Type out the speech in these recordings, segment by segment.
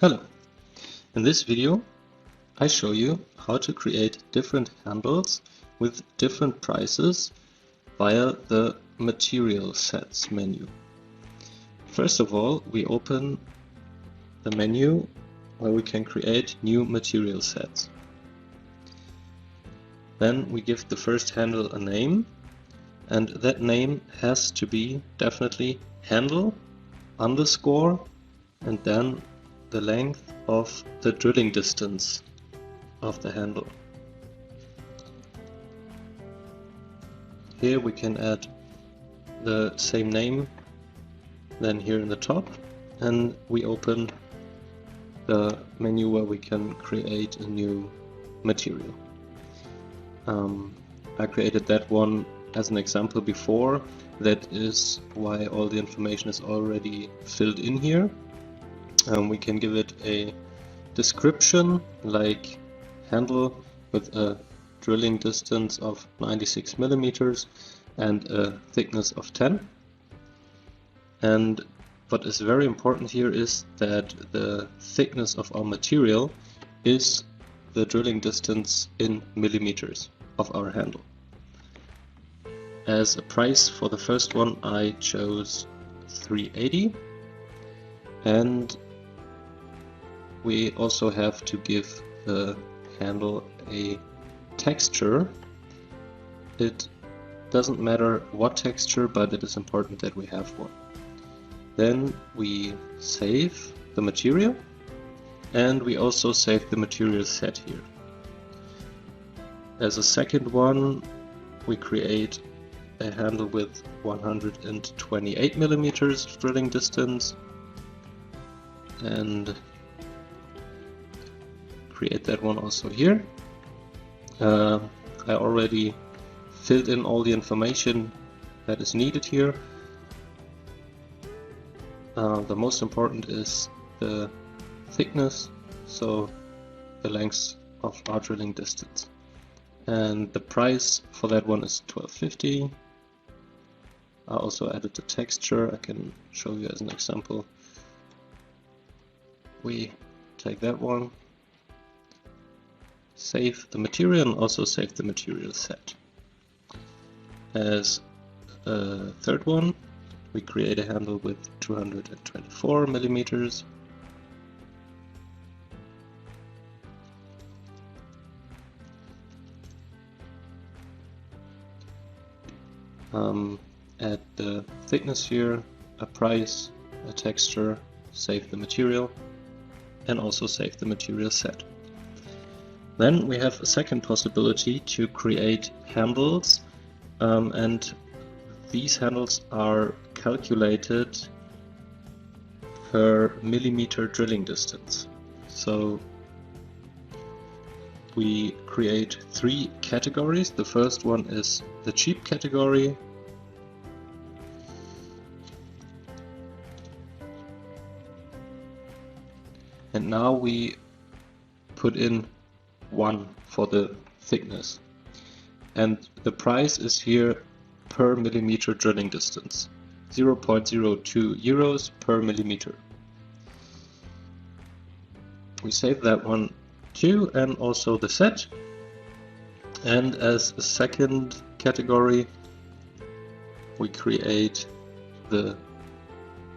Hello! In this video I show you how to create different handles with different prices via the Material Sets menu. First of all, we open the menu where we can create new material sets. Then we give the first handle a name, and that name has to be definitely handle underscore and then the length of the drilling distance of the handle. Here we can add the same name then here in the top, and we open the menu where we can create a new material. I created that one as an example before. That is why all the information is already filled in here. We can give it a description like handle with a drilling distance of 96 millimeters and a thickness of 10. And what is very important here is that the thickness of our material is the drilling distance in millimeters of our handle. As a price for the first one I chose 380, and we also have to give the handle a texture. It doesn't matter what texture, but it is important that we have one. Then we save the material, and we also save the material set here. As a second one, we create a handle with 128 millimeters drilling distance and create that one also here. I already filled in all the information that is needed here. The most important is the thickness, so the length of our drilling distance. And the price for that one is $12.50. I also added the texture. I can show you as an example. We take that one, save the material, and also save the material set. As a third one, we create a handle with 224 millimeters. Add the thickness here, a price, a texture, save the material, and also save the material set. Then we have a second possibility to create handles, and these handles are calculated per millimeter drilling distance. So we create three categories. The first one is the cheap category. And now we put in 1 for the thickness. And the price is here per millimeter drilling distance, 0.02 euros per millimeter. We save that one too, and also the set. And as a second category, we create the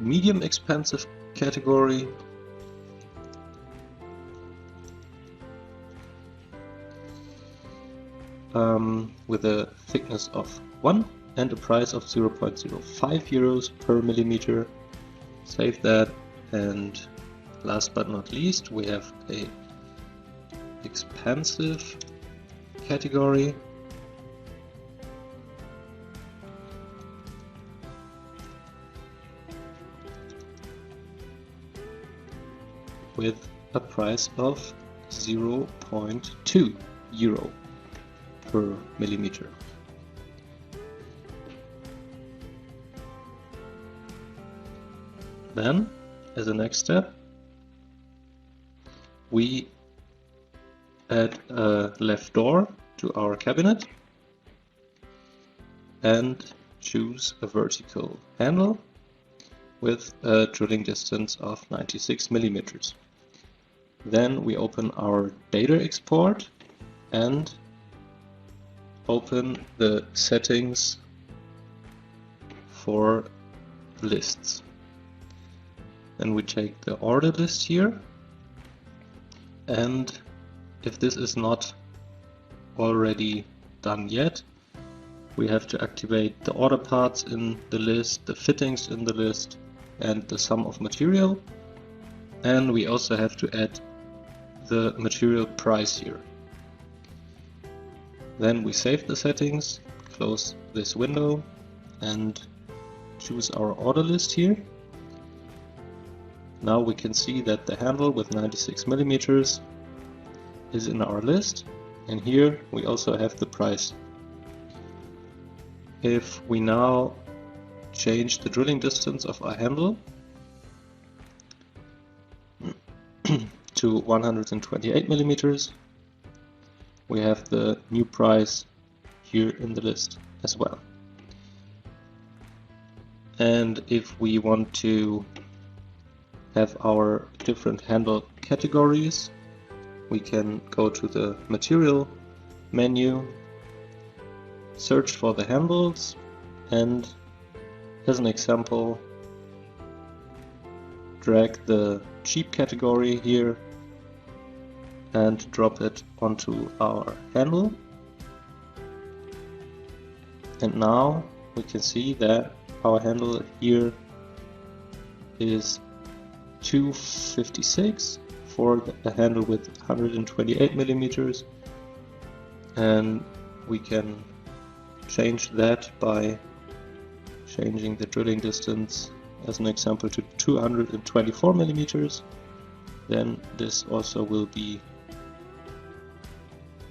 medium expensive category. With a thickness of 1 and a price of 0.05 euros per millimeter. Save that, and last but not least we have a expensive category with a price of 0.2 euro per millimeter. Then, as a next step, we add a left door to our cabinet and choose a vertical handle with a drilling distance of 96 millimeters. Then we open our data export and open the settings for lists. Then we take the order list here, and if this is not already done yet, we have to activate the order parts in the list, the fittings in the list, and the sum of material. And we also have to add the material price here. Then we save the settings, close this window, and choose our order list here. Now we can see that the handle with 96 mm is in our list, and here we also have the price. If we now change the drilling distance of our handle to 128 mm, we have the new price here in the list as well. And if we want to have our different handle categories, we can go to the material menu, search for the handles, and as an example, drag the cheap category here and drop it onto our handle. And now we can see that our handle here is 256 for a handle with 128 mm, and we can change that by changing the drilling distance as an example to 224 mm. Then this also will be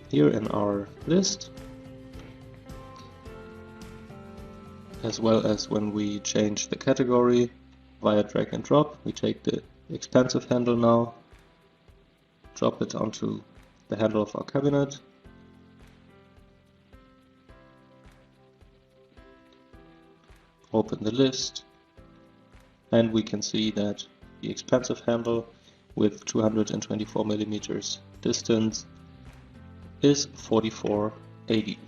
here in our list, as well as when we change the category via drag and drop. We take the expensive handle now, drop it onto the handle of our cabinet, open the list, and we can see that the expensive handle with 224 mm distance is 4480.